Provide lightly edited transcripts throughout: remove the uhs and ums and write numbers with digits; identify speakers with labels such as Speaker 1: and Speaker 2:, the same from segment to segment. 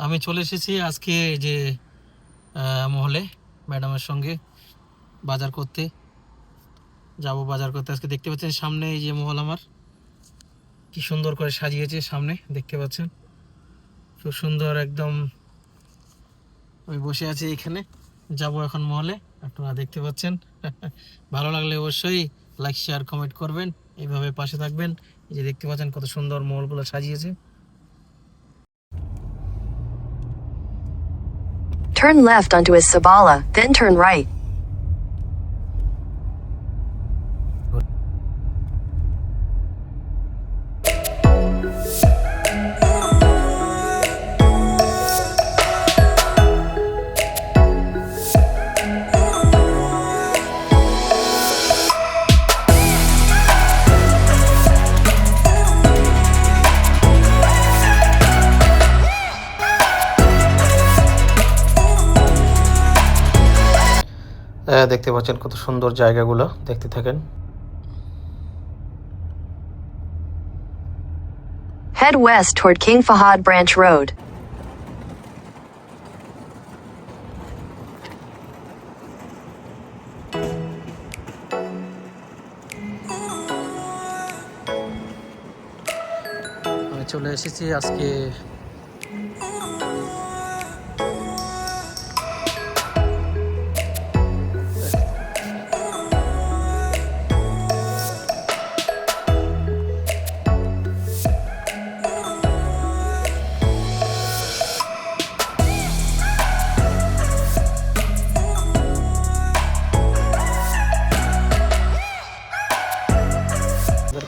Speaker 1: আমি চলে এসেছি আজকে যে মহলে ম্যাডামের সঙ্গে বাজার করতে যাব। বাজার করতে আজকে দেখতে পাচ্ছেন সামনে এই যে মহল আমার কি সুন্দর করে সাজিয়েছে। সামনে দেখতে পাচ্ছেন খুব সুন্দর একদম। আমি বসে আছি এখানে, যাব এখন মহলে। আপনারা দেখতে পাচ্ছেন। ভালো লাগলে অবশ্যই লাইক শেয়ার কমেন্ট করবেন, এইভাবে পাশে থাকবেন। এই যে দেখতে পাচ্ছেন কত সুন্দর মহলগুলো সাজিয়েছে।
Speaker 2: Turn left onto Isabala, then turn right.
Speaker 1: দেখতে পাচ্ছেন কত সুন্দর জায়গাগুলো, দেখতে থাকেন।
Speaker 2: Head west toward King Fahad Branch Road.
Speaker 1: আমি চলে এসেছি আজকে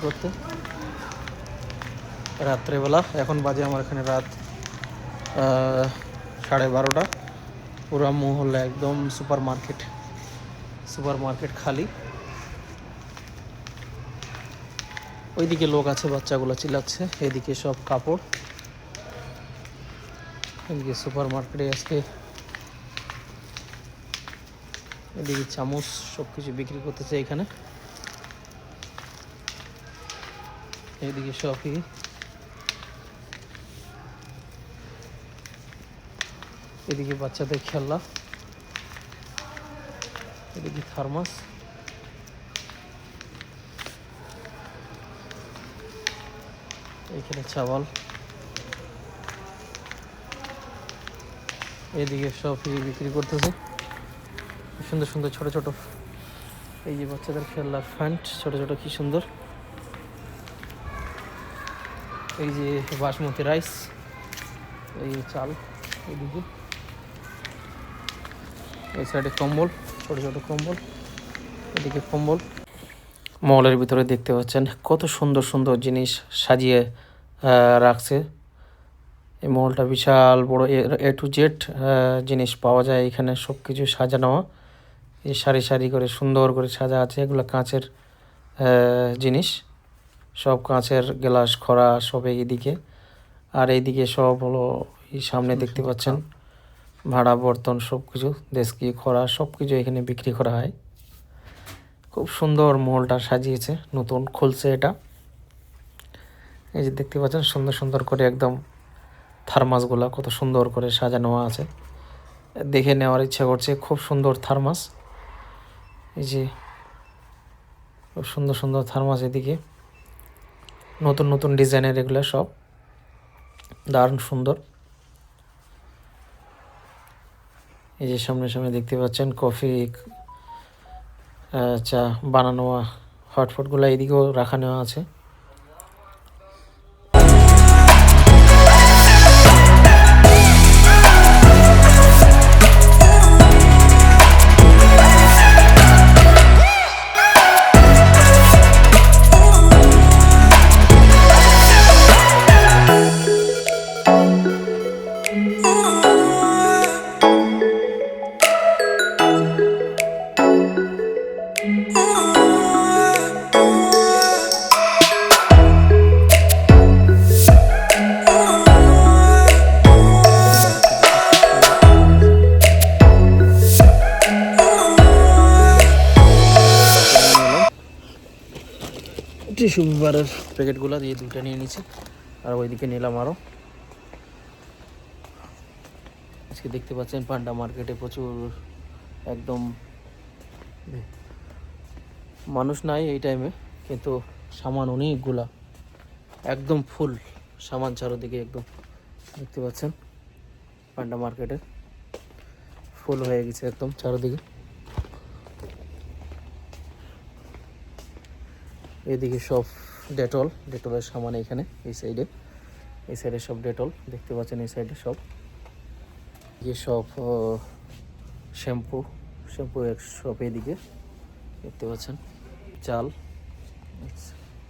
Speaker 1: করতে রাত্রেবেলা। এখন বাজে আমার এখানে রাত 12:30। পুরো মহল্লা একদম সুপার মার্কেট খালি। ওইদিকে লোক আছে, বাচ্চাগুলো চিল্লাচ্ছে। এদিকে সব কাপড়, এদিকে সুপার মার্কেটে আজকে এদিকে চামচ সব কিছু বিক্রি করতেছে এখানে। এদিকে সবই, এদিকে বাচ্চাদের খেলনা, এদিকে থার্মাস, এখানে চাওয়াল, এদিকে সব বিক্রি করতেছে। সুন্দর সুন্দর ছোট ছোট এই যে বাচ্চাদের খেলনার ফ্যান্ট, ছোট ছোট কি সুন্দর। এই যে বাসমতি রাইস, এই চাল, এইদিকে এই সাইডে কম্বল, ছোট ছোট কম্বল, এদিকে কম্বল। মলের ভিতরে দেখতে পাচ্ছেন কত সুন্দর সুন্দর জিনিস সাজিয়ে রাখছে। এই মলটা বিশাল বড়, এ টু জেড জিনিস পাওয়া যায় এখানে। সব কিছু সাজানো, এই সারি সারি করে সুন্দর করে সাজা আছে। এগুলো কাঁচের জিনিস, সব কাঁচের গ্লাস, খরা সব এইদিকে। আর এইদিকে সব হলো এই সামনে দেখতে পাচ্ছেন ভাড়া বর্তন, সব কিছু দেশকি খরা সব কিছু এখানে বিক্রি করা হয়। খুব সুন্দর মহলটা সাজিয়েছে, নতুন খুলছে এটা। এই যে দেখতে পাচ্ছেন সুন্দর সুন্দর করে একদম থার্মাসগুলা কত সুন্দর করে সাজানো আছে, দেখে নেওয়ার ইচ্ছা করছে। খুব সুন্দর থার্মাস, এই যে খুব সুন্দর সুন্দর থার্মাস। এদিকে নতুন নতুন ডিজাইনের, এগুলো সব দারুণ সুন্দর। এই যে সামনে সামনে দেখতে পাচ্ছেন কফি, চা বানানো হটপটগুলো এইদিকেও রাখা নেওয়া আছে। টিস্যু পেপারের প্যাকেটগুলো দিয়ে দুইটা নিয়ে নিচ্ছি, আর ওইদিকে নিলাম আরও। আজকে দেখতে পাচ্ছেন পান্ডা মার্কেটে প্রচুর একদম মানুষ নাই এই টাইমে, কিন্তু সামান অনেকগুলা, একদম ফুল সামান চারোদিকে একদম দেখতে পাচ্ছেন। পান্ডা মার্কেটে ফুল হয়ে গেছে একদম চারোদিকে। এদিকে সব ডেটলের সামান এখানে এই সাইডে সব ডেটল দেখতে পাচ্ছেন। এই সাইডে সব সব শ্যাম্পু সব এদিকে দেখতে পাচ্ছেন। চাল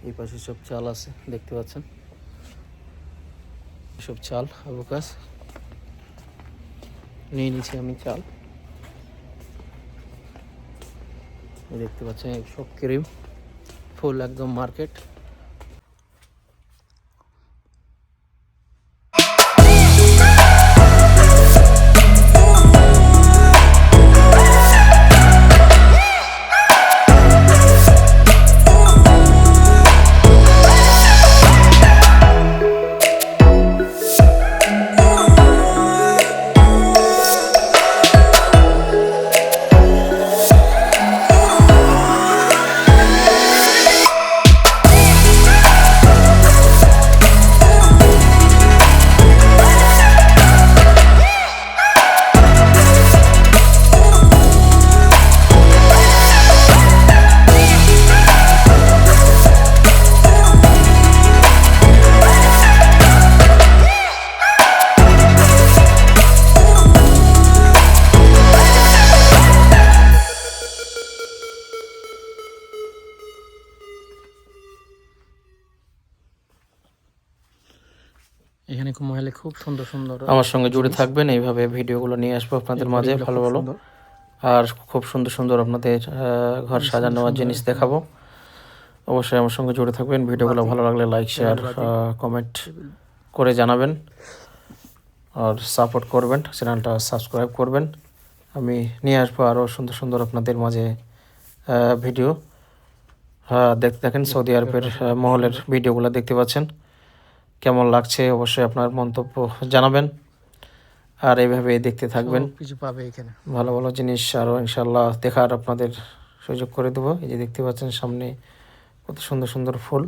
Speaker 1: এই পাশে সব চাল আছে দেখতে পাচ্ছেন, সব চাল অ্যাভোকাস নিয়ে নিচ্ছি আমি চাল। দেখতে পাচ্ছেন সব ক্রিম, ফুল একদম মার্কেট। এখানে মহলে খুব সুন্দর সুন্দর আমার সঙ্গে জুড়ে থাকবেন, এইভাবে ভিডিওগুলো নিয়ে আসবো আপনাদের মাঝে ভালো ভালো, আর খুব সুন্দর সুন্দর আপনাদের ঘর সাজানোর জিনিস দেখাবো। অবশ্যই আমার সঙ্গে জুড়ে থাকবেন। ভিডিওগুলো ভালো লাগলে লাইক শেয়ার কমেন্ট করে জানাবেন, আর সাপোর্ট করবেন, চ্যানেলটা সাবস্ক্রাইব করবেন। আমি নিয়ে আসবো আরও সুন্দর সুন্দর আপনাদের মাঝে ভিডিও। দেখেন সৌদি আরবের মহলের ভিডিওগুলো দেখতে পাচ্ছেন, কেমন লাগছে অবশ্যই আপনার মন্তব্য জানাবেন। আর এইভাবে দেখতে থাকবেন, কিছু পাবে এখানে ভালো ভালো জিনিস আরও ইনশাল্লাহ দেখার আপনাদের সুযোগ করে দেবো। এই যে দেখতে পাচ্ছেন সামনে কত সুন্দর সুন্দর ফুল।